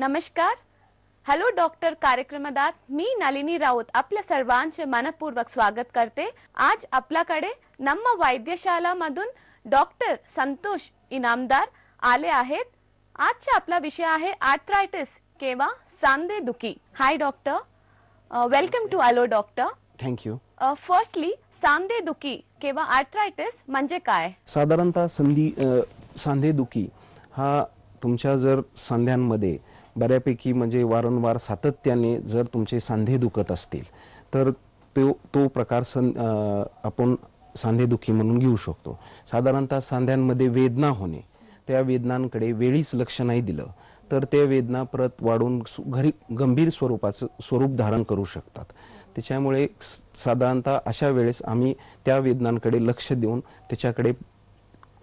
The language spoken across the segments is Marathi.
नमस्कार. हॅलो डॉक्टर कार्यक्रमात मी नलिनी राऊत आपल्या सर्वांचे मनपूर्वक स्वागत करते. आज आपल्याकडे नम्म वैद्यशाला मधून डॉक्टर संतोष इनामदार आले आहेत. आजचा आपला विषय आहे आर्थरायटिस किंवा सांधेदुखी. Hi doctor, welcome to hello doctor. Thank you. Firstly सांधेदुखी किंवा आर्थरायटिस म्हणजे काय? साधारणतः सांधेदुखी हा तुमच्या जर सांध्यांमध्ये बऱ्यापैकी म्हणजे वारंवार सातत्याने जर तुमचे सांधे दुखत असतील तर तो प्रकार आपण सांधेदुखी म्हणून घेऊ शकतो. साधारणतः सांध्यांमध्ये वेदना होणे, त्या वेदनांकडे वेळीच लक्ष नाही दिलं तर ते वेदना परत वाढून गंभीर स्वरूप धारण करू शकतात. त्याच्यामुळे साधारणतः अशा वेळेस आम्ही त्या वेदनांकडे लक्ष देऊन त्याच्याकडे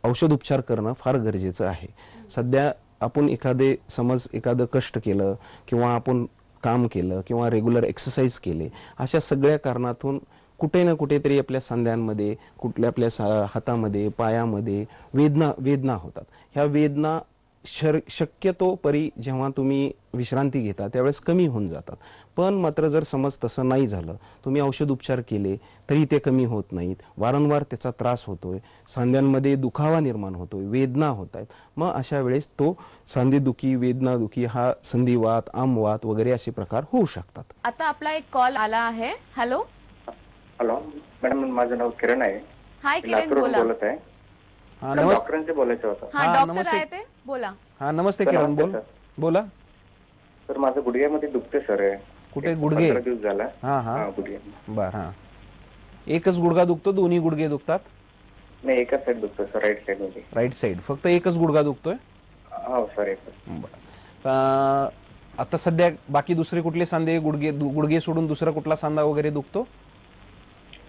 औषध उपचार करणं फार गरजेचं आहे. सध्या आपण एखादं कष्ट केलं किंवा आपण काम केलं किंवा रेग्युलर एक्सरसाइज केले, अशा सगळ्या कारणातून कुठे ना कुठेतरी आपल्या सांध्यांमध्ये, कुठल्या आपल्या हातामध्ये, पायामध्ये वेदना होतात. ह्या वेदना शक्यतो परी जेव्हा तुम्ही विश्रांती घेता त्यावेळेस कमी होऊन जातात. पण मात्र जर समज तसं नाही झालं, तुम्ही औषध उपचार केले तरी ते कमी होत नाहीत, वारंवार त्याचा त्रास होतोय, सांध्यांमध्ये दुखावा निर्माण होतोय, वेदना होत आहेत, मग अशा वेळेस तो सांधेदुखी, वेदनादुखी हा संधिवात, आमवात वगैरे असे प्रकार होऊ शकतात. आता आपला एक कॉल आला आहे. हॅलो हॅलो मॅडम, माझं नाव किरण आहे. हाय किरण, बोला. बोलत आहे. हा नमस्ते. डॉक्टरांचे बोलायचं होतं. हा डॉक्टर आहे ते, बोला. हा नमस्ते किरण, बोला. सर माझं गुडघ्यामध्ये दुखते सर. कुठे गुडघे? 15 दिवस झाला. हा हा गुडघे. बर. हा एकच गुडघा दुखतो, दोन्ही गुडघे दुखतात? नाही, एकच साइड दुखतो सर, राईट साइड मध्ये. राईट साइड, फक्त एकच गुडघा दुखतोय? हो सर, एकच. बर. आता सध्या बाकी दुसरे कुठले सांधे, गुडघे सोडून दुसरा कुठला सांधा वगैरे दुखतो?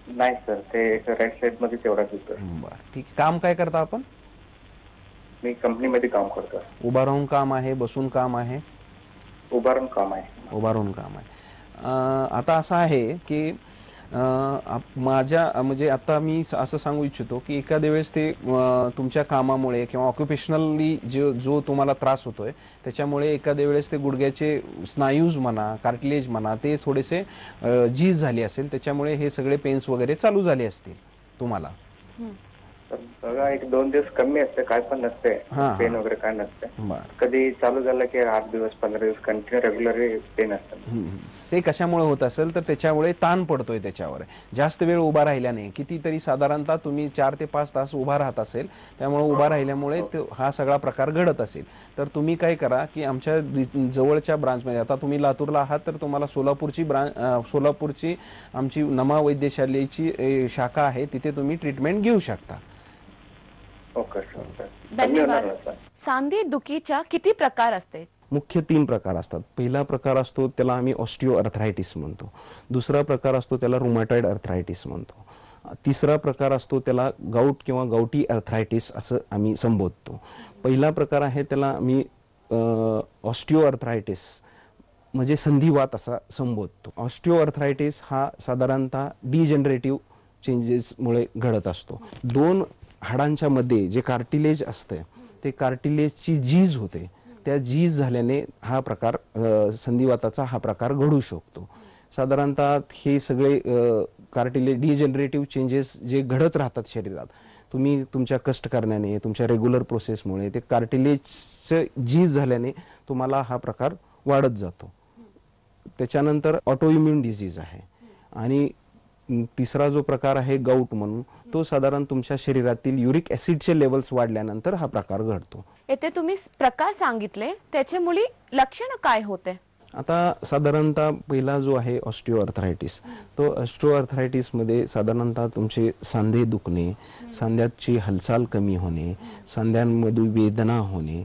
नाही सर, ते राईट साइड मध्ये तेवढा दुखतो. बर, ठीक. काम काय करता आपण? मी कंपनीमध्ये काम करतो. उभा राहून काम आहे, बसून काम आहे? उभा राहून काम आहे. उभा राहून काम आहे. आता असं आहे की माझ्या म्हणजे आता मी असं सांगू इच्छितो की एखाद्या वेळेस ते तुमच्या कामामुळे किंवा ऑक्युपेशनली जो तुम्हाला त्रास होतोय त्याच्यामुळे एखाद्या वेळेस ते गुडघ्याचे स्नायूज म्हणा, कार्टिलेज म्हणा, ते थोडेसे झीज झाली असेल, त्याच्यामुळे हे सगळे पेन्स वगैरे चालू झाले असतील तुम्हाला. बघा, 1-2 दिवस कमी असते, काय पण नसते, पेन वगैरे काय नसते. कधी चालू झालं की 8 दिवस 15 दिवस कंटिन्यू रेग्युलर पेन असतात. ते कशामुळे होत असेल तर त्याच्यामुळे ताण पडतोय त्याच्यावर. जास्त वेळ उभा राहिल्याने, कितीतरी साधारणतः तुम्ही 4 ते 5 तास उभा राहत असेल, त्यामुळे उभा राहिल्यामुळे हा सगळा प्रकार घडत असेल. तर तुम्ही काय करा की आमच्या जवळच्या ब्रांचमध्ये, आता तुम्ही लातूरला आहात तर तुम्हाला सोलापूरची आमची नमा वैद्यशालेची शाखा आहे, तिथे तुम्ही ट्रीटमेंट घेऊ शकता. धन्यवाद. सांधेदुखीच्या किती प्रकार असते? मुख्य 3 प्रकार असतात. पहिला प्रकार असतो त्याला आम्ही ऑस्टिओआर्थरायटिस म्हणतो. दुसरा प्रकार असतो त्याला रुमॅटॉइड आर्थरायटिस म्हणतो. तिसरा प्रकार असतो त्याला गाऊट किंवा गावटी आर्थरायटिस असं आम्ही संबोधतो. पहिला प्रकार आहे त्याला आम्ही ऑस्टिओआर्थरायटिस म्हणजे संधिवात असा संबोधतो. ऑस्टिओआर्थरायटिस हा साधारणतः डिजनरेटिव्ह चेंजेसमुळे घडत असतो. 2 हाडांच्या मध्ये जे कार्टिलेज असते ते कार्टिलेजची झीज होते, त्या झीज झाल्याने हा प्रकार संधिवाताचा हा प्रकार घडू शकतो. साधारणतः हे सगळे कार्टिलेज डिजनरेटिव्ह चेंजेस जे घडत राहतात शरीरात, तुम्ही तुमच्या कष्ट करण्याने, तुमच्या रेग्युलर प्रोसेसमुळे ते कार्टिलेजचं झीज झाल्याने तुम्हाला हा प्रकार वाढत जातो. त्याच्यानंतर ऑटोइम्युन डिझीज आहे. आणि तिसरा जो प्रकार आहे गाऊट म्हणून, तो साधारण तुमच्या शरीरातील युरिक ऍसिडचे लेवल्स वाढल्यानंतर हा प्रकार घडतो. येथे तुम्ही प्रकार सांगितले, त्याच्यामुळे लक्षण काय होते? आता साधारणतः पहिला जो आहे ऑस्टिओआर्थरायटिस, तो ऑस्टिओआर्थरायटिस मध्ये साधारणतः तुमचे सांधे दुखणे, सांध्याची हालचाल कमी होणे, सांध्यांमध्ये वेदना होणे,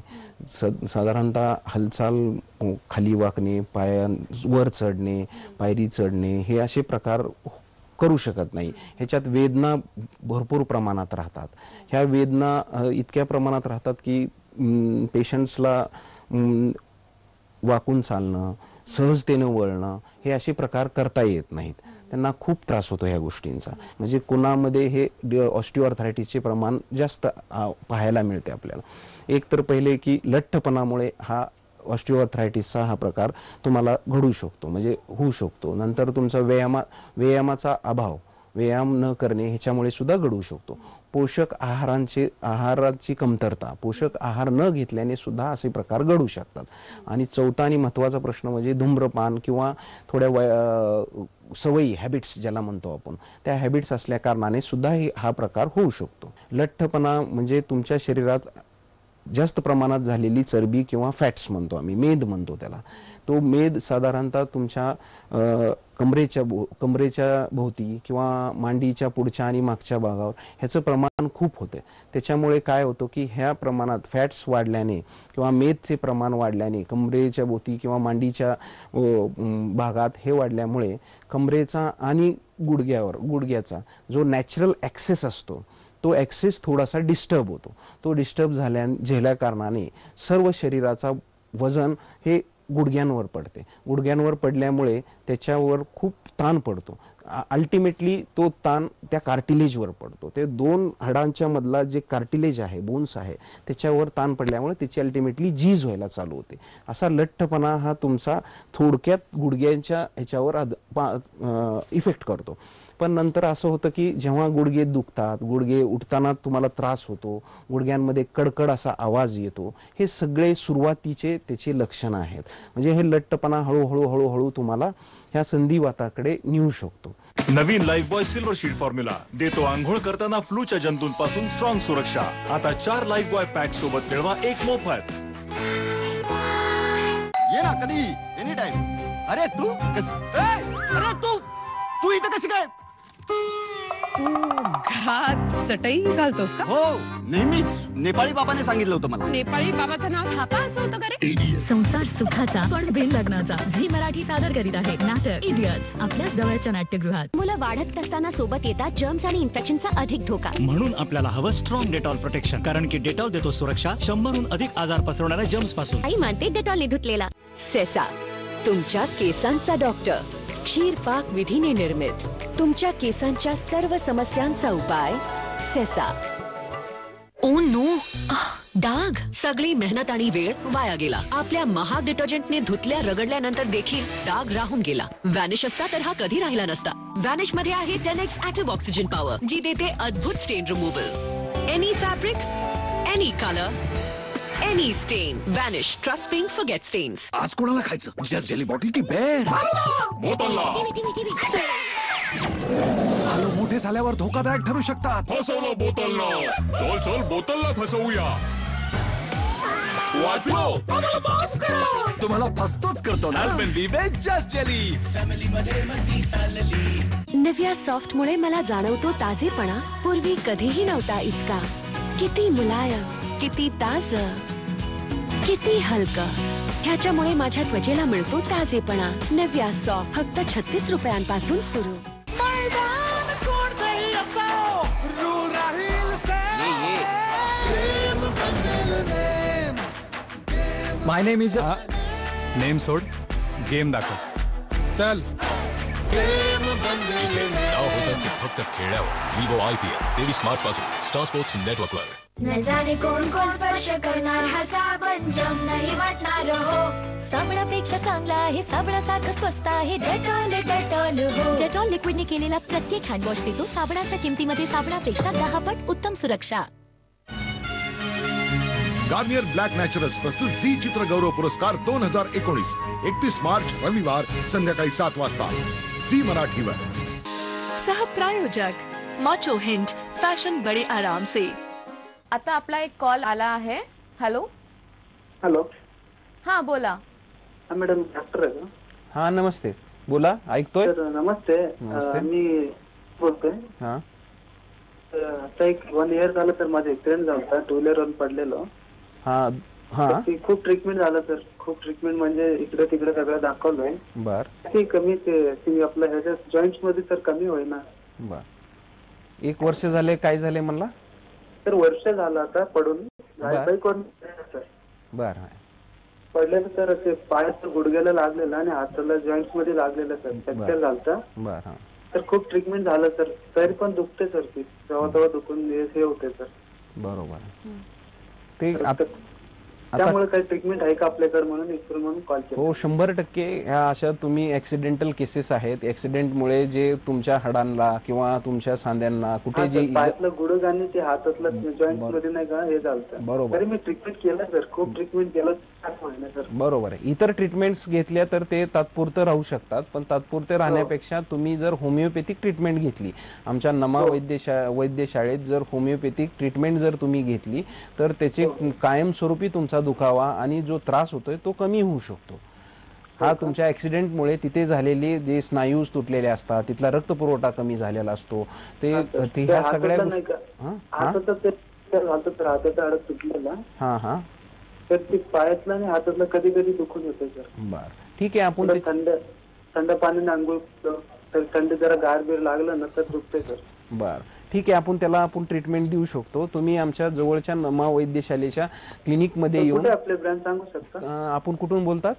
साधारणतः हालचाल खाली वाकणे, पायावर चढणे, पायरी चढणे, हे असे प्रकार करू शकत नाही. ह्याच्यात वेदना भरपूर प्रमाणात राहतात. ह्या वेदना इतक्या प्रमाणात राहतात की पेशंट्सला वाकून चालणं, सहजतेने वळणं, हे असे प्रकार करता येत नाहीत. त्यांना खूप त्रास होतो ह्या गोष्टींचा. म्हणजे कोणामध्ये हे ऑस्टिओआर्थरायटिसचे प्रमाण जास्त पाहायला मिळते आपल्याला. एक तर पहिले की लठ्ठपणामुळे हा ऑस्टिओआर्थरायटिसचा हा प्रकार तुम्हाला घडू शकतो, म्हणजे होऊ शकतो. नंतर तुमचा व्यायामाचा अभाव, व्यायाम न करणे ह्याच्यामुळे सुद्धा घडू शकतो. आहाराची कमतरता, पोषक आहार न घेतल्याने सुद्धा असे प्रकार घडू शकतात. आणि चौथा आणि महत्त्वाचा प्रश्न म्हणजे धूम्रपान किंवा थोड्या सवयी, हॅबिट्स ज्याला म्हणतो आपण, त्या हॅबिट्स असल्या कारणाने सुद्धा हा प्रकार होऊ शकतो. लठ्ठपणा म्हणजे तुमच्या शरीरात जास्त प्रमाणात झालेली चरबी किंवा फॅट्स म्हणतो आम्ही, मेद म्हणतो त्याला. तो मेद साधारणतः तुमच्या कमरेच्या भोवती किंवा मांडीच्या पुढच्या आणि मागच्या भागावर ह्याचं प्रमाण खूप होते. त्याच्यामुळे काय होतं की ह्या प्रमाणात फॅट्स वाढल्याने किंवा मेदचे प्रमाण वाढल्याने कमरेच्या भोवती किंवा मांडीच्या भागात हे वाढल्यामुळे कमरेचा आणि गुडघ्याचा जो नॅचरल ॲक्सेस असतो तो ॲक्सेस थोडासा डिस्टर्ब होतो. तो डिस्टर्ब झाल्या कारणाने सर्व शरीराचा वजन हे गुडघ्यांवर पडते. गुडघ्यांवर पडल्यामुळे त्याच्यावर खूप ताण पडतो. अल्टिमेटली तो ताण त्या कार्टिलेजवर पडतो. ते दोन हाडांच्या मधला जे कार्टिलेज आहे, बोन्स आहे, त्याच्यावर ताण पडल्यामुळे त्याची अल्टिमेटली झीज व्हायला चालू होते. असा लठ्ठपणा हा तुमचा थोडक्यात गुडघ्यांच्या ह्याच्यावर इफेक्ट करतो. पण नंतर असं होतं की जेव्हा गुडघे दुखतात, गुडघे उठताना तुम्हाला त्रास होतो, गुडघ्यांमध्ये कडकड असा आवाज येतो, हे सगळे सुरुवातीचे त्याचे लक्षणं आहेत. म्हणजे हे लठ्ठपणा हळूहळू तुम्हाला ह्या संधिवाताकडे नेऊ शकतो. नवीन लाईफबॉय सिल्वर शीट फॉर्म्युला देतो आंघोळ करताना फ्लूच्या जंतूंपासून स्ट्रॉंग सुरक्षा. आता 4 लाईफबॉय पॅक सोबत मिळवा 1 मोफत. ये ना कधी, एनी टाइम. अरे तू तू इथं कशी काय? तू घरात चटई घालतोस का? हो, नेहमीच. नेपाळी बाबाने सांगितलं होतं मला. नेपाळी बाबाचं नाव थापा असं होतं का रे? संसार सुखाचा पण बिन लग्नाचा. झी मराठी सादर करीत आहे नाटक इडियट्स आपल्या जवळच्या नाट्यगृहात. मुलं वाढत असताना सोबत येतात जर्म्स आणि इन्फेक्शनचा अधिक धोका. म्हणून आपल्याला हवं स्ट्रॉंग डेटॉल प्रोटेक्शन, कारण की डेटॉल देतो सुरक्षा 100हून अधिक आजार पसरवणाऱ्या जर्म्स पासून. आई मानते डेटॉल धुतलेला. सेसा, तुमच्या केसांचा डॉक्टर. क्षीरपाक विधीने निर्मित तुमच्या केसांच्या सर्व समस्यांचा उपाय सेसा. ओ नो, डाग. सगळी मेहनत आणि वेळ वाया गेला. आपल्या महाग डिटर्जंटने धुतल्या रगडल्यानंतर देखील डाग राहून गेला. व्हॅनिश असता तर हा कधी राहिला नसता. व्हॅनिश मध्ये आहे 10x ऍक्टिव्ह ऑक्सिजन पॉवर, जी देते अद्भुत stain removal. Any fabric, any colour, any stain. Vanish, trust pink, forget stains. आज कोणाला खायचं? जस्ट जेली बॉटल की बेर? आलो मोठे झाल्यावर धोकादायक ठरू शकतात. फसवलं बोतलला. चल बोतलला फसवूया. वाचलो. तुम्हाला फसतोच करतो ना. Just jelly. निव्हिया सॉफ्ट मुळे मला जाणवतो ताजेपणा. पूर्वी कधीही नव्हता इतका. किती मुलायम, किती ताजं, किती हलकं. ह्याच्यामुळे माझ्या त्वचेला मिळतो ताजेपणा. निव्हिया सॉफ्ट फक्त 36 रुपयांपासून सुरू. माय नेम इज नेम सोड, गेम दाखव. चल. फक्त खेळावर विवो IPL TV स्मार्ट पासून स्टार स्पोर्ट्स नेटवर्कवर. न जाने कोण कोण स्पर्श करणार हा साबण, जम नाही वाटणार हो. साबणापेक्षा चांगला आहे, साबणासारखं स्वस्त आहे डेटॉल हो. डेटॉल लिक्विडने केलेला प्रत्येक हँडवॉश देतो साबणाच्या किमतीमध्ये साबणापेक्षा 10 पट उत्तम सुरक्षा. गार्नियर ब्लॅक नॅचरल्स प्रस्तुत झी चित्र गौरव पुरस्कार 2019 31 मार्च रविवार संध्याकाळी 7 वाजता झी मराठीवर. सह प्रायोजक माचो हिंट, फॅशन बडे आराम से. आता आपला एक कॉल आला आहे. हॅलो. हा बोला. मॅडम डॉक्टर आहे का? हा नमस्ते, बोला, ऐकतोय. नमस्ते. मी बोलतोय. हा. आता एक 1 इयर झालं तर माझा ऍक्सिडेंट झाला, 2 व्हीलरवर पडलेलो. हा हा. खूप ट्रीटमेंट झालं सर, खूप ट्रीटमेंट म्हणजे इकडे तिकडे सगळं दाखवलंय. बर. ते कमी ते आपल्या ह्याच्या जॉईंट्स मध्ये तर कमी होईना. बर. 1 वर्ष झाले, काय झाले म्हणला? तर वर्ष झालं आता पडून. बर. पडलेलं सर, ते पायाचं गुडघ्याला लागलेलं आणि हाताला जॉईंट्स मध्ये लागलेलं सर, फ्रॅक्चर झालं. बर. तर खूप ट्रीटमेंट झालं सर, तरी पण दुखते सर, ती जेव्हा तेव्हा दुखून हे होते सर. बरोबर. ते त्यामुळे काही ट्रीटमेंट आहे का आपल्याकडे म्हणून विचारू म्हणून कॉल केला. हो 100% ह्या अशा तुम्ही ऍक्सिडेंटल केसेस आहेत. ऍक्सिडेंटमुळे जे तुमच्या हाडांना किंवा तुमच्या सांध्यांना कुठे जे पायातलं गुडघ आणि ते हातातलं जॉईंट मध्ये नाही का हे झालं. बरोबर. तरी मी ट्रीटमेंट केलं सर, खूप ट्रीटमेंट केलं सर. बरोबर आहे. इतर ट्रीटमेंट्स घेतल्या तर ते तात्पुरतं राहू शकतात, पण तात्पुरते राहण्यापेक्षा तुम्ही जर होमिओपॅथिक ट्रीटमेंट घेतली, आमच्या नमा वैद्यशाळेत जर होमिओपॅथिक ट्रीटमेंट जर तुम्ही घेतली तर त्याचे कायमस्वरूपी तुमचा दुखावा आणि जो त्रास होतोय तो कमी होऊ शकतो. हा तुमच्या ऍक्सिडेंटमुळे तिथे झालेले जे स्नायूज तुटलेले असतात, तिथला रक्तपुरवठा कमी झालेला असतो, ते ह्या सगळ्या तर ते पायातलं आणि हातातलं कधी कधी दुखून होतं सर. बर ठीक आहे. आपण थंड पाण्याने आंघोळ तर थंड जरा गार बीर लागलं ना तर दुखतंय सर. बर ठीक आहे. आपण ट्रीटमेंट देऊ शकतो. तुम्ही आमच्या जवळच्या नमा वैद्यशालेच्या क्लिनिक मध्ये येऊन. आपले ब्रांच सांगू शकता? आपण कुठून बोलतात?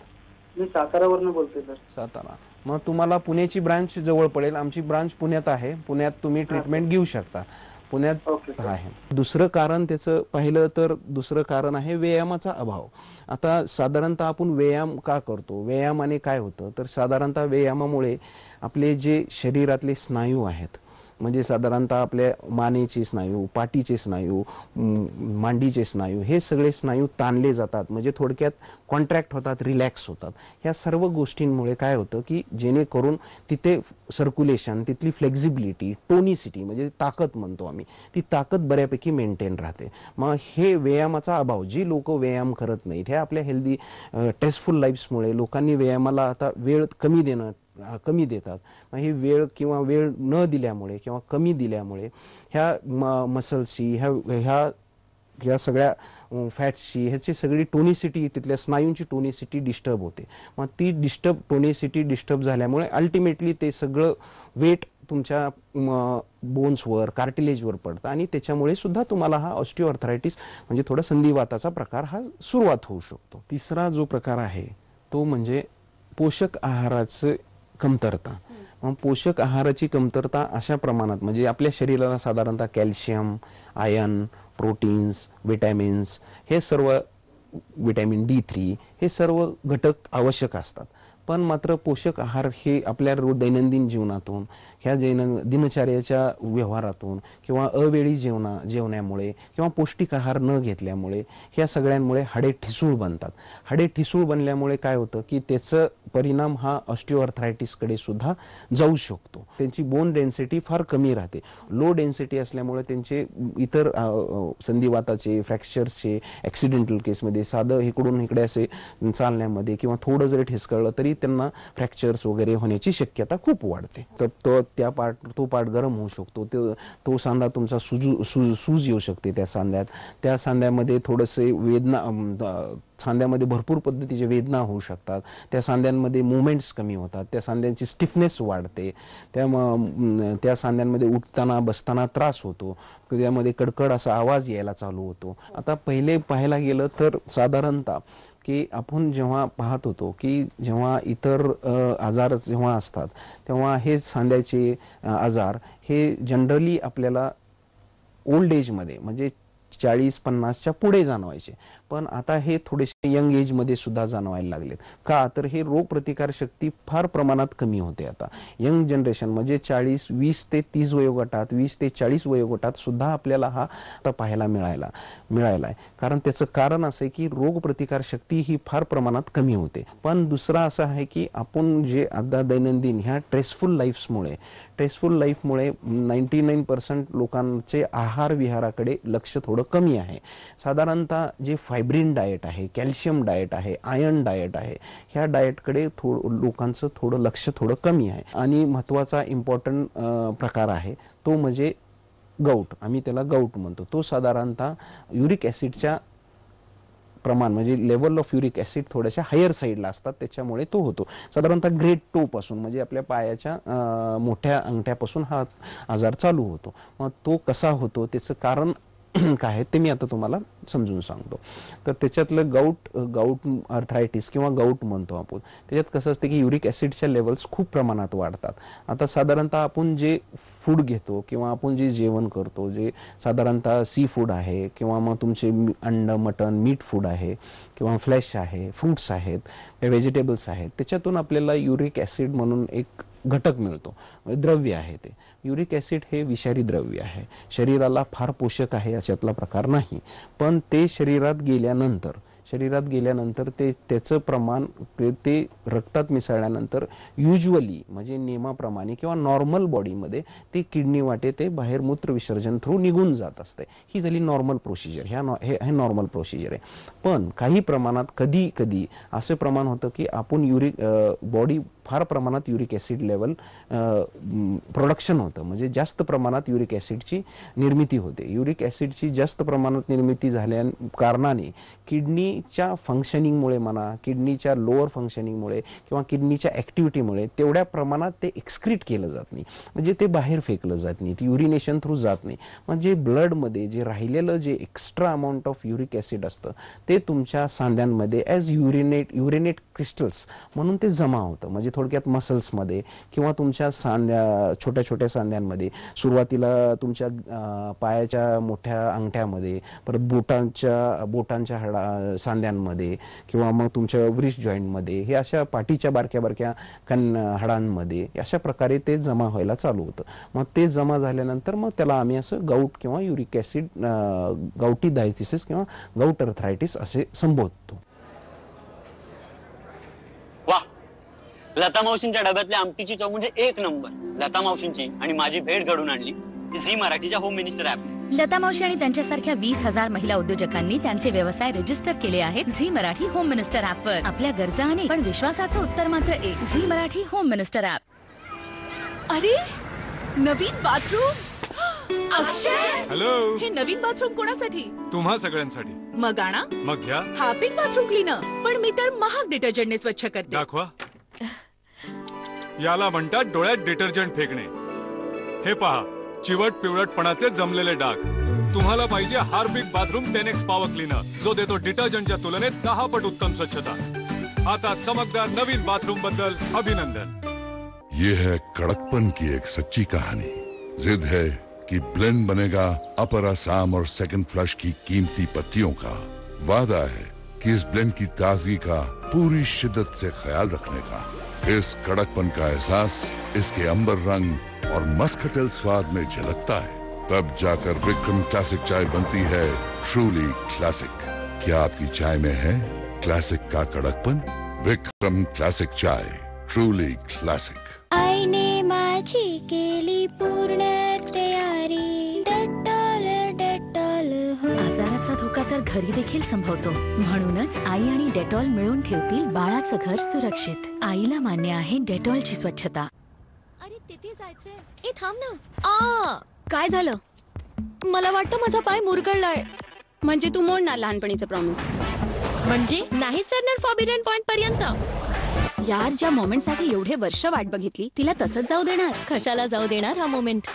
मी सातारावरून बोलतोय सर. सातारा. मग तुम्हाला पुण्याची ब्रांच जवळ पडेल. आमची ब्रांच पुण्यात आहे. पुण्यात तुम्ही ट्रीटमेंट घेऊ शकता. पुण्यात आहे. दुसरं कारण त्याचं पाहिलं तर दुसरं कारण आहे व्यायामाचा अभाव. आता साधारणतः आपण व्यायाम का करतो? व्यायामाने काय होतं तर साधारणतः व्यायामामुळे आपले जे शरीरातले स्नायू आहेत, म्हणजे साधारणतः आपल्या मानेचे स्नायू, पाठीचे स्नायू, मांडीचे स्नायू, हे सगळे स्नायू ताणले जातात, म्हणजे थोडक्यात कॉन्ट्रॅक्ट होतात, रिलॅक्स होतात. ह्या सर्व गोष्टींमुळे काय होतं की जेणेकरून तिथे सर्क्युलेशन, तिथली फ्लेक्झिबिलिटी, टोनिसिटी म्हणजे ताकद म्हणतो आम्ही, ती ताकद बऱ्यापैकी मेंटेन राहते. मग हे व्यायामाचा अभाव, जी लोक व्यायाम करत नाहीत, ह्या आपल्या हेल्दी टेस्टफुल लाईफ्समुळे लोकांनी व्यायामाला आता वेळ कमी देतात. मग ही वेळ किंवा वेळ न दिल्यामुळे किंवा कमी दिल्यामुळे ह्या मसल्सची ह्या सगळ्या फॅट्सची ह्याची सगळी टोनिसिटी, तिथल्या स्नायूंची टोनिसिटी डिस्टर्ब होते. मग ती टोनिसिटी डिस्टर्ब झाल्यामुळे अल्टिमेटली ते सगळं वेट तुमच्या बोन्सवर, कार्टिलेजवर पडतं आणि त्याच्यामुळे सुद्धा तुम्हाला हा ऑस्टिओआर्थरायटिस म्हणजे थोडा संधिवाताचा प्रकार हा सुरुवात होऊ शकतो. तिसरा जो प्रकार आहे तो म्हणजे पोषक आहाराचं कमतरता. मग पोषक आहाराची कमतरता अशा प्रमाणात म्हणजे आपल्या शरीराला साधारणतः कॅल्शियम, आयर्न, प्रोटीन्स, विटॅमिन्स, हे सर्व, विटॅमिन D3 हे सर्व घटक आवश्यक असतात. पण मात्र पोषक आहार हे आपल्या दैनंदिन जीवनातून, ह्या दिनचर्याच्या व्यवहारातून किंवा अवेळी जेवण्यामुळे किंवा पौष्टिक आहार न घेतल्यामुळे ह्या सगळ्यांमुळे हाडे ठिसूळ बनतात. हाडे ठिसूळ बनल्यामुळे काय होतं की त्याचा परिणाम हा ऑस्टिओआर्थरायटिसकडे सुद्धा जाऊ शकतो. त्यांची बोन डेन्सिटी फार कमी राहते. लो डेन्सिटी असल्यामुळे त्यांचे इतर संधिवाताचे, फ्रॅक्चर्सचे, ॲक्सिडेंटल केसमध्ये साधं इकडून इकडे असे चालण्यामध्ये किंवा थोडं जरी ठिसकळलं तरी त्यांना फ्रॅक्चर्स वगैरे होण्याची शक्यता खूप वाढते. तर तो पार्ट गरम होऊ शकतो. तो सांधा तुमचा सूज येऊ शकते त्या सांध्यामध्ये थोडंसे वेदना, सांध्यामध्ये भरपूर पद्धतीचे वेदना होऊ शकतात. त्या सांध्यांमध्ये मुवमेंट्स कमी होतात. त्या सांध्यांची स्टिफनेस वाढते. त्या सांध्यांमध्ये उठताना बसताना त्रास होतो. त्यामध्ये कडकड असा आवाज यायला चालू होतो. आता पहिले पाहायला गेलं तर साधारणतः की आपण जेव्हा पाहत होतो की जेव्हा इतर आजार जेव्हा असतात तेव्हा हे सांध्याचे आजार हे जनरली आपल्याला ओल्ड एजमध्ये म्हणजे 40-50च्या पुढे जाणवायचे. पण आता हे थोडेसे यंग एजमध्ये सुद्धा जाणवायला लागलेत. का तर हे रोगप्रतिकार शक्ती फार प्रमाणात कमी होते. आता यंग जनरेशन म्हणजे 20 ते 30 वयोगटात, 20 ते 40 वयोगटात सुद्धा आपल्याला हा आता पाहायला मिळायला आहे. कारण त्याचं कारण असं आहे की रोगप्रतिकार शक्ती ही फार प्रमाणात कमी होते. पण दुसरा असं आहे की आपण जे आता दैनंदिन ह्या स्ट्रेसफुल लाईफमुळे 99% लोकांचे आहार विहाराकडे लक्ष थोडं कमी आहे. साधारणतः जे फायब्रिन डाएट आहे, कॅल्शियम डाएट आहे, आयर्न डाएट आहे, ह्या डाएटकडे लोकांचं थोडं लक्ष कमी आहे. आणि महत्त्वाचा इम्पॉर्टंट प्रकार आहे तो म्हणजे गाऊट. आम्ही त्याला गाऊट म्हणतो. तो साधारणतः युरिक ॲसिडच्या प्रमाण म्हणजे लेवल ऑफ युरिक ॲसिड थोड्याशा हायर साईडला असतात, त्याच्यामुळे तो होतो. साधारणतः ग्रेट टो पासून म्हणजे आपल्या पायाच्या मोठ्या अंगठ्यापासून हा आजार चालू होतो. मग तो कसा होतो त्याचं कारण काय आहेत ते मी आता तुम्हाला समजून सांगतो. तर त्याच्यातलं गाऊट आर्थरायटिस किंवा गाऊट म्हणतो आपण, त्याच्यात कसं असतं की युरिक ॲसिडच्या लेवल्स खूप प्रमाणात वाढतात. आता साधारणतः आपण जे फूड घेतो किंवा आपण जे जेवण करतो, जे साधारणतः सी फूड आहे किंवा मग तुमचे अंड मटण मीट फूड आहे किंवा फ्लॅश आहे, फ्रूट्स आहेत, व्हेजिटेबल्स आहेत, त्याच्यातून आपल्याला युरिक ॲसिड म्हणून एक घटक मिळतो, द्रव्य आहे. ते युरिक ॲसिड हे विषारी द्रव्य आहे, शरीराला फार पोषक आहे अशातला प्रकार नाही, पण ते शरीरात गेल्यानंतर ते त्याचं प्रमाण ते रक्तात मिसळल्यानंतर युजली म्हणजे नियमाप्रमाणे किंवा नॉर्मल बॉडीमध्ये ते किडनी वाटे ते बाहेर मूत्र विसर्जन थ्रू निघून जात असते. ही झाली नॉर्मल प्रोसिजर, हे नॉर्मल प्रोसिजर आहे. पण काही प्रमाणात कधी कधी असं प्रमाण होतं की आपण बॉडी फार प्रमाणात युरिक ॲसिड लेवल प्रोडक्शन होतं, म्हणजे जास्त प्रमाणात युरिक ॲसिडची निर्मिती होते. युरिक ॲसिडची जास्त प्रमाणात निर्मिती झाल्या कारणाने किडनीच्या फंक्शनिंगमुळे म्हणा, किडनीच्या लोअर फंक्शनिंगमुळे किंवा किडनीच्या ॲक्टिव्हिटीमुळे तेवढ्या प्रमाणात ते एक्सक्रीट केलं जात नाही, म्हणजे ते बाहेर फेकलं जात नाही, ती युरिनेशन थ्रू जात नाही. म्हणजे ब्लडमध्ये जे राहिलेलं जे extra amount of uric acid असतं ते तुमच्या सांध्यांमध्ये ॲज युरिनेट क्रिस्टल्स म्हणून ते जमा होतं. म्हणजे थोडक्यात मसल्समध्ये किंवा तुमच्या छोट्या छोट्या सांध्यांमध्ये, सुरुवातीला तुमच्या पायाच्या मोठ्या अंगठ्यामध्ये, परत बोटांच्या सांध्यांमध्ये किंवा मग तुमच्या व्रिस्ट जॉईंटमध्ये, हे अशा पाठीच्या बारक्या बारक्या हाडांमध्ये अशा प्रकारे ते जमा व्हायला चालू होतं. मग ते जमा झाल्यानंतर मग त्याला आम्ही असं गाऊट किंवा युरिक ॲसिड गाऊटी डायथिसिस किंवा गाऊट आर्थरायटिस असे संबोधतो. लता मावशींच्या डब्यातल्या आमटीची चव म्हणजे एक नंबर. लता मावशींची आणि माझी भेट घडून आणली झी मराठीच्या होम मिनिस्टर ऍप. लता मावशी आणि त्यांच्यासारख्या 20,000 महिला उद्योजकांनी त्यांचे व्यवसाय रजिस्टर केले आहेत Zee Marathi home minister app वर. आपल्या गरजा अनेक पण विश्वासाचं उत्तर मात्र एक. Zee Marathi home minister app. अरे नवीन बाथरूम. अक्षय, हॅलो. हे नवीन बाथरूम कोणासाठी? तुम्हा सगळ्यांसाठी. मग आणा. मग घ्या. हा पिंक बाथरूम क्लीनर. पण मी तर महाग डिटर्जंटने स्वच्छ करते. दाखवा. याला म्हणतात डोळ्यात डिटर्जंट फेकणे. हे पहा, चिवट पिवळटपणाचे जमलेले डाग. तुम्हाला पाहिजे Harpic bathroom 10x power cleaner, जो देतो डिटर्जंटच्या तुलनेत 10 पट उत्तम स्वच्छता. आता चमकदार नवीन बाथरूम बद्दल अभिनंदन. ये है कड़कपन की एक सच्ची कहानी. जिद है कि ब्लेंड बनेगा अपर असम और सेकंड फ्लश की कीमती पत्तियों का. वादा है कि इस ब्लेंड की ताजगी का पूरी शिद्दत से ख्याल रखने का. इस कड़कपन का एहसास इसके अंबर रंग और मस्कटेल स्वाद में झलकता है. तब जाकर विक्रम क्लासिक चाय बनती है ट्रूली क्लासिक. क्या आपकी चाय में है क्लासिक का कड़कपन? विक्रम क्लासिक चाय, ट्रूली क्लासिक. आईने माझी केली पूर्ण तयारी. डेटॉल हो. आजाराचा धोका तर घरी देखील संभवतो, म्हणूनच आई आणि डेटॉल मिळून ठेवतील बाळाचं घर सुरक्षित. आईला मान्य आहे डेटॉलची स्वच्छता. अरे तिथे जायचंय. ए थांब ना. काय झालं? मला वाटतं माझा पाय मुरगळलाय. म्हणजे तू मोडणार लहानपणीचं प्रॉमिस? म्हणजे नाही चढणार फॉरबिडन पॉइंट पर्यंत? यार, ज्या मोमेंट साठी एवढे वर्ष वाट बघितली तिला तसंच जाऊ देणार? कशाला जाऊ देणार हा मोमेंट?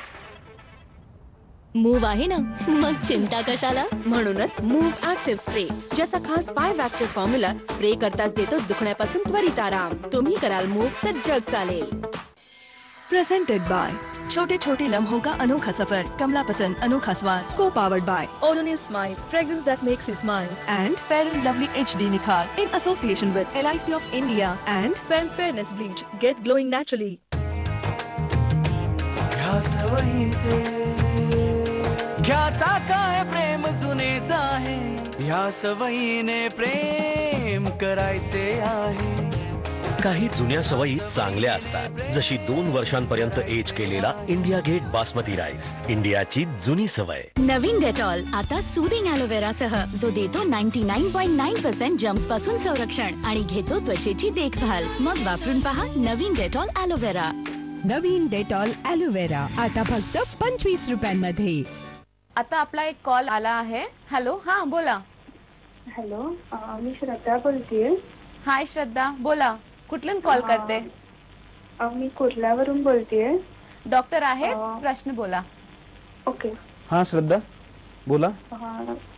मूव आहे ना, मग चिंता कशाला. म्हणूनच मूव ऍक्टिव्ह स्प्रे, ज्याचा खास 5 ऍक्टिव्ह फॉर्म्युला स्प्रे करताच देतो दुखण्यापासून त्वरित आराम. तुम्ही कराल मूव तर जग चालेल. प्रेजेंटेड बाय छोटे छोटे लम्हों का अनोखा सफर, कमला पसंद अनोखा स्वाद. को powered by Oronil smile, fragrance that makes you smile, and Fair and Lovely HD निखार in association with LIC of India and fairness bleach. Get glowing naturally. घ्याचा काय प्रेम जुनेच आहे. ह्या सवयीने प्रेम करायचे आहे. काही जुन्या सवयी चांगल्या असतात, जशी 2 वर्षांपर्यंत एज केलेला इंडिया गेट बासमती राईस. इंडियाची जुनी सवय. नवीन डेटॉल आता सूदिंग ॲलोवेरा सह, जो देतो 99.9% जम्स पासून संरक्षण आणि घेतो त्वचेची देखभाल. मग वापरून पहा नवीन डेटॉल ॲलोवेरा. नवीन डेटॉल ॲलोवेरा आता फक्त 25 रुपयांमध्ये. आता आपला एक कॉल आला आहे. हॅलो, हा बोला. हॅलो, मी श्रद्धा बोलतेय. हाय श्रद्धा, बोला. कुठून कॉल करते? मी कुर्ल्यावरून बोलतेय. डॉक्टर आहे, प्रश्न बोला. ओके. हा श्रद्धा, बोला.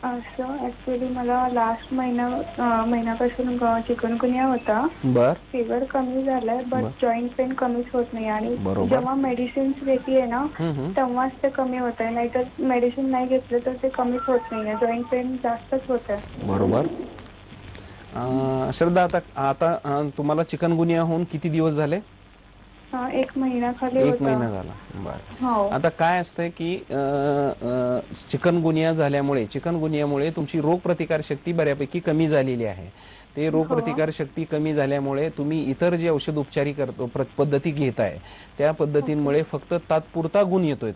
असं ऍक्च्युली मला लास्ट महिन्यापासून चिकनगुनिया होता. बर. फिवर कमी झालाय बट जॉईंट पेन कमीच होत नाही आणि जेव्हा मेडिसिन घेतेय ना तेव्हाच ते कमी होत आहे, नाहीतर मेडिसिन नाही घेतलं तर ते कमीच होत नाही, जॉईंट पेन जास्तच होत आहे. बरोबर. श्रद्धा, आता तुम्हाला चिकनगुनिया होऊन किती दिवस झाले? 1 महिना खाली. 1 महिना झाला. बरं. आता काय असतंय की चिकनगुनियामुळे तुमची रोगप्रतिकार शक्ती बऱ्यापैकी कमी झालेली आहे. ते रोगप्रतिकार शक्ती कमी झाल्यामुळे तुम्ही इतर जे औषध उपचारी पद्धती घेताय त्या पद्धतींमुळे फक्त तात्पुरता गुण येतोय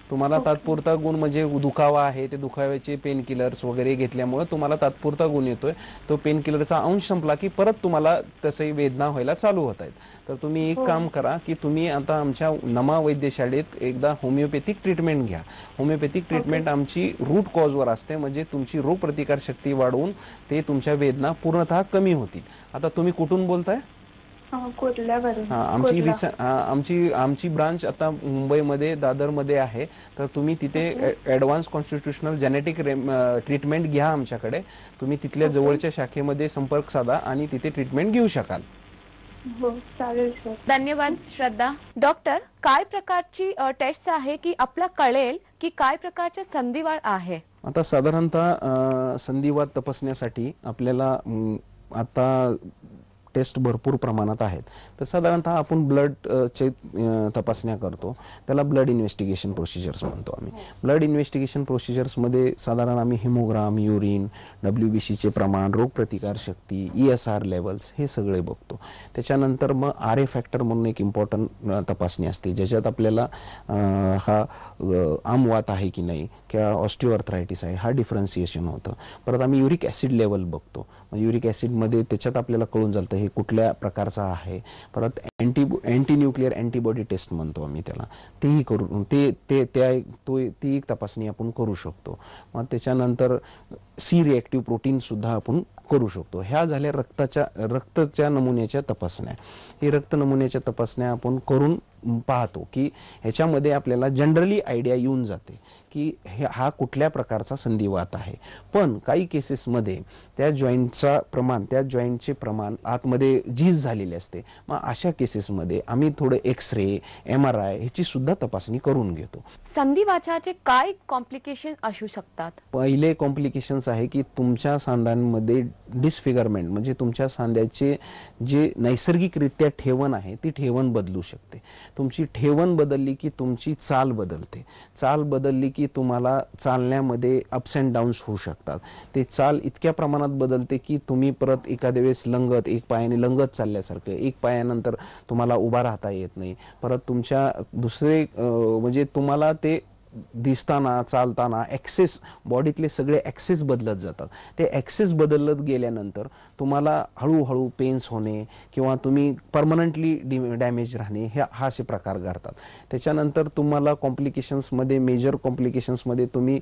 तुम्हाला तात्पुरता गुण म्हणजे दुखावा आहे ते दुखाव्याचे पेन किलर्स वगैरे घेतल्यामुळे तुम्हाला तात्पुरता गुण येतोय. तो पेन किलरचा अंश संपला की परत तुम्हाला तसंही वेदना व्हायला चालू होत आहेत. तर तुम्ही एक काम करा की तुम्ही आता आमच्या नमा वैद्यशाळेत एकदा होमिओपॅथिक ट्रीटमेंट घ्या. होमिओपॅथिक ट्रीटमेंट आमची रूट कॉजवर असते, म्हणजे तुमची रोगप्रतिकार शक्ती वाढवून ते तुमच्या वेदना पूर्णतः कमी होतील. आता तुम्ही कुठून बोलताय? आमची ब्रांच आता मुंबईमध्ये दादरमध्ये आहे. तर तुम्ही तिथे ॲडव्हान्स कॉन्स्टिट्यूशनल जेनेटिक ट्रीटमेंट घ्या आमच्याकडे. तुम्ही तिथल्या जवळच्या शाखेमध्ये संपर्क साधा आणि तिथे ट्रीटमेंट घेऊ शकाल. हो चालेल सर. धन्यवाद श्रद्धा. डॉक्टर, काय प्रकारची टेस्ट आहे की आपला कळेल की काय प्रकारचे संधिवात आहे? आता साधारणतः संधिवात तपासण्यासाठी आपल्याला आता टेस्ट भरपूर प्रमाणात आहेत. तर साधारणतः आपण ब्लड चे तपासण्या करतो, त्याला ब्लड इन्व्हेस्टिगेशन प्रोसिजर्स म्हणतो आम्ही. ब्लड इन्व्हेस्टिगेशन प्रोसिजर्समध्ये साधारण आम्ही हिमोग्राम, युरिन, WBCचे प्रमाण, रोगप्रतिकार शक्ती, ESR लेवल्स हे सगळे बघतो. त्याच्यानंतर मग RA फॅक्टर म्हणून एक इम्पॉर्टंट तपासणी असते, ज्याच्यात आपल्याला हा आमवात आहे की नाही किंवा ऑस्टिओआर्थरायटिस आहे हा डिफरन्सिएशन होतं. परत आम्ही युरिक ॲसिड लेवल बघतो. युरिक ॲसिडमध्ये त्याच्यात आपल्याला कळून जातं हे कुठल्या प्रकारचा आहे. परत अँटी न्यूक्लिअर अँटीबॉडी टेस्ट म्हणतो आम्ही त्याला, तेही करू ती एक तपासणी आपण करू शकतो. मग त्याच्यानंतर C रिॲक्टिव्ह प्रोटीन सुद्धा आपण करू शकतो. ह्या झाल्या रक्ताच्या नमुन्याच्या तपासण्या. ही रक्त नमुन्याच्या तपासण्या आपण करून पाहतो की ह्याच्यामध्ये आपल्याला जनरली आयडिया येऊन जाते की हा कुठल्या प्रकारचा संधिवात आहे. पण काही केसेसमध्ये त्या जॉईंटचे प्रमाण आतमध्ये झीज झालेले असते. मग अशा केसेसमध्ये आम्ही थोडं एक्सरे, MRI ह्याची सुद्धा तपासणी करून घेतो. संधिवाताचे काय कॉम्प्लिकेशन असू शकतात? पहिले कॉम्प्लिकेशन्स आहे की तुमच्या सांध्यांमध्ये डिसफिगरमेंट, म्हणजे तुमच्या सांध्याचे जे नैसर्गिकरित्या ठेवण आहे ती ठेवण बदलू शकते. तुमची ठेवण बदलली की तुमची चाल बदलते. चाल बदलली की तुम्हाला चालण्यामध्ये अप्स अँड डाऊन्स होऊ शकतात. ते चाल इतक्या प्रमाणात बदलते की तुम्ही परत एखाद्या वेळेस एक पायाने लंगत चालल्यासारखं, एक पायानंतर तुम्हाला उभा राहता येत नाही. परत तुमच्या म्हणजे तुम्हाला ते दिसताना, चालताना ॲक्सेस, बॉडीतले सगळे ॲक्सेस बदलत जातात. ते ॲक्सेस बदलत गेल्यानंतर तुम्हाला हळूहळू पेन्स होणे किंवा तुम्ही परमनंटली डॅमेज राहणे हे असे प्रकार घडतात. त्याच्यानंतर तुम्हाला मेजर कॉम्प्लिकेशन्समध्ये तुम्ही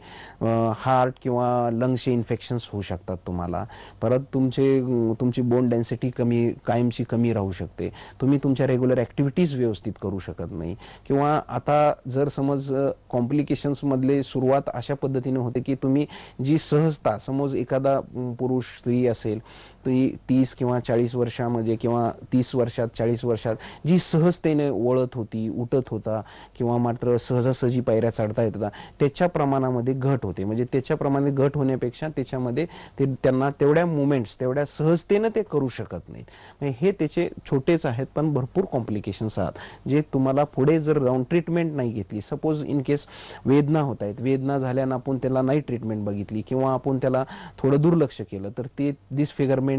हार्ट किंवा लंग्सचे इन्फेक्शन्स होऊ शकतात तुम्हाला. परत तुमची बोन डेन्सिटी कायमची कमी राहू शकते. तुम्ही तुमच्या रेग्युलर ॲक्टिव्हिटीज व्यवस्थित करू शकत नाही. किंवा आता जर समज कॉम्प्लिकेशन्स मधले सुरुवात अशा पद्धतीने होते की तुम्ही जी सहजता, समज एखादा पुरुष स्त्री असेल ती 30 किंवा 40 वर्षामध्ये किंवा 30 वर्षात 40 वर्षात जी सहजतेने वळत होती, उठत होता किंवा मात्र सहजासहजी पायऱ्या चढता येत होता, त्याच्या प्रमाणामध्ये घट होते. म्हणजे त्याच्याप्रमाणे घट होण्यापेक्षा त्याच्यामध्ये त्यांना तेवढ्या मुवमेंट्स तेवढ्या सहजतेने ते करू शकत नाहीत. म्हणजे हे त्याचे छोटेच आहेत पण भरपूर कॉम्प्लिकेशन्स आहेत जे तुम्हाला पुढे जर जाऊन ट्रीटमेंट नाही घेतली, सपोज इन केस वेदना होत आहेत, वेदना झाल्यानं आपण त्याला नाही ट्रीटमेंट बघितली किंवा आपण त्याला थोडं दुर्लक्ष केलं तर ते डिसफिगरमेंट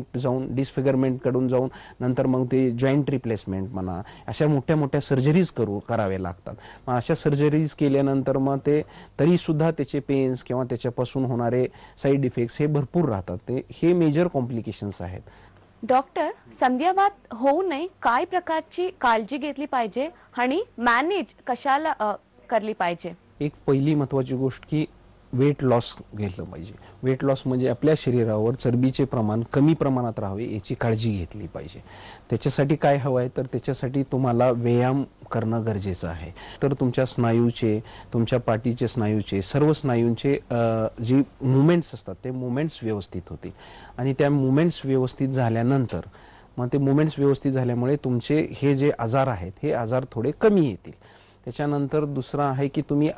कडून जाऊन नंतर मग ते जॉईंट रिप्लेसमेंट म्हणा अशा मोठ्या मोठ्या सर्जरीज करावे लागतात. मग अशा सर्जरीज केल्यानंतर मग ते तरी सुद्धा त्याचे पेन्स किंवा त्याच्यापासून होणारे साईड इफेक्ट्स हे भरपूर राहतात. हे मेजर कॉम्प्लिकेशन्स आहेत. डॉक्टर, संधिवात होऊ नये काय प्रकारची काळजी घेतली पाहिजे आणि मॅनेज कशाला करली पाहिजे? एक पहिली महत्वाची गोष्ट की वेट लॉस घेतलं पाहिजे. वेट लॉस म्हणजे आपल्या शरीरावर चरबीचे प्रमाण कमी प्रमाणात राहावे याची काळजी घेतली पाहिजे. त्याच्यासाठी काय हवं आहे तर त्याच्यासाठी तुम्हाला व्यायाम करणं गरजेचं आहे. तर तुमच्या स्नायूचे, तुमच्या पाठीचे स्नायूचे, सर्व स्नायूंचे जी मुवमेंट्स असतात ते मुवमेंट्स व्यवस्थित होतील आणि त्या मुवमेंट्स व्यवस्थित झाल्यानंतर मग ते मुवमेंट्स व्यवस्थित झाल्यामुळे तुमचे हे जे आजार आहेत हे आजार थोडे कमी येतील. त्याच्यानंतर दुसरं आहे की तुम्ही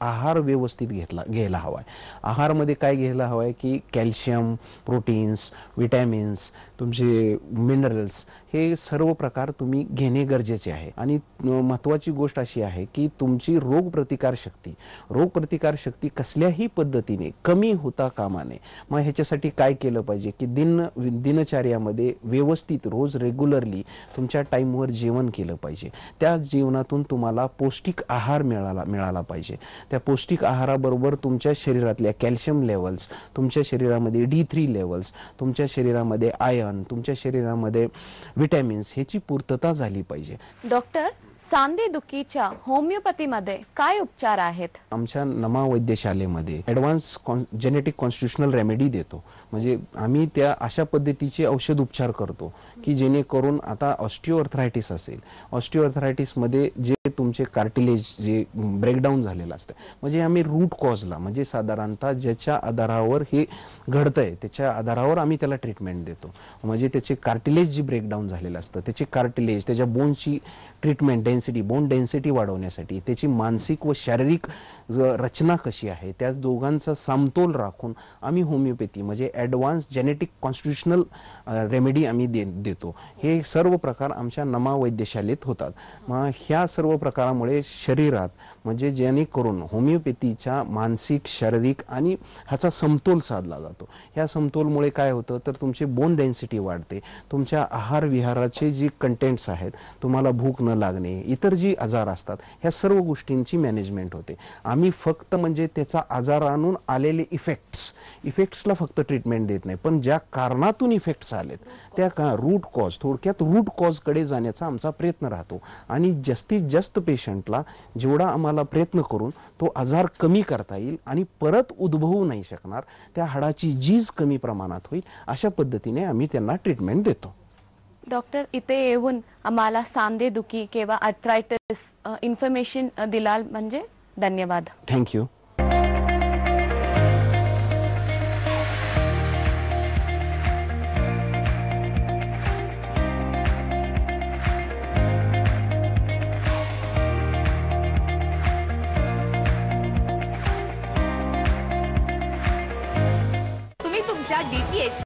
आहार व्यवस्थित घ्यायला हवा आहे. आहारमध्ये काय घ्यायला हवं आहे की कॅल्शियम, प्रोटीन्स, विटॅमिन्स, तुमचे मिनरल्स हे सर्व प्रकार तुम्ही घेणे गरजेचे आहे. आणि महत्त्वाची गोष्ट अशी आहे की तुमची रोगप्रतिकार शक्ती कसल्याही पद्धतीने कमी होता कामा नये. मग ह्याच्यासाठी काय केलं पाहिजे की दिनचर्यामध्ये व्यवस्थित रोज रेग्युलरली तुमच्या टाईमवर जेवण केलं पाहिजे. त्या जेवणातून तुम्हाला पौष्टिक आहार मिळाला पाहिजे. त्या पौष्टिक आहाराबरोबर तुमच्या शरीरातल्या कॅल्शियम लेवल्स, तुमच्या शरीरामध्ये D3 लेवल्स, तुमच्या शरीरामध्ये आयर्न, तुमच्या शरीरामध्ये विटॅमिन्स ह्याची पूर्तता झाली पाहिजे. डॉक्टर, सांधेदुखीच्या होमिओपॅथीमध्ये काय उपचार आहेत? आमच्या नमा वैद्यशालेमध्ये ॲडव्हान्स जेनेटिक कॉन्स्टिट्युशनल रेमेडी देतो. म्हणजे आम्ही त्या अशा पद्धतीचे औषध उपचार करतो की जेणेकरून आता ऑस्टिओआर्थरायटिस असेल, ऑस्टिओआर्थरायटिसमध्ये जे तुमचे कार्टिलेज जे ब्रेकडाऊन झालेलं असतं, म्हणजे आम्ही रूट कॉजला म्हणजे साधारणतः ज्याच्या आधारावर हे घडतंय त्याच्या आधारावर आम्ही त्याला ट्रीटमेंट देतो. म्हणजे त्याचे कार्टिलेज जे ब्रेकडाऊन झालेलं असतं त्याचे कार्टिलेज, त्याच्या बोनची ट्रीटमेंट, बोन डेन्सिटी वाढवण्यासाठी, त्याची मानसिक व शारीरिक रचना कशी आहे त्या दोघांचा समतोल राखून आम्ही होमिओपॅथी म्हणजे ॲडव्हान्स जेनेटिक कॉन्स्टिट्युशनल रेमेडी आम्ही देतो. हे सर्व प्रकार आमच्या नमा वैद्यशालेत होतात. मग ह्या सर्व प्रकारामुळे शरीरात म्हणजे जेणेकरून होमिओपॅथीच्या मानसिक, शारीरिक आणि ह्याचा समतोल साधला जातो. ह्या समतोलमुळे काय होतं तर तुमची बोन डेन्सिटी वाढते, तुमच्या आहार विहाराचे जे कंटेंट्स आहेत, तुम्हाला भूक न लागणे, इतर जी आजार असतात ह्या सर्व गोष्टींची मॅनेजमेंट होते. आम्ही फक्त म्हणजे त्याचा आजारातून आलेले इफेक्ट्सला फक्त ट्रीटमेंट देत नाही, पण ज्या कारणातून इफेक्ट्स आलेत त्या रूट कॉज, थोडक्यात रूट कॉजकडे जाण्याचा आमचा प्रयत्न राहतो. आणि जास्तीत जास्त पेशंटला जेवढा आम्हाला प्रयत्न करून तो आजार कमी करता येईल आणि परत उद्भवू नाही शकणार, त्या हाडाची झीज कमी प्रमाणात होईल अशा पद्धतीने आम्ही त्यांना ट्रीटमेंट देतो. डॉक्टर, इथे येऊन आम्हाला सांधेदुखी किंवा आर्थरायटिस इन्फॉर्मेशन दिलाल म्हणजे धन्यवाद. थँक्यू. तुम्ही तुमच्या DTH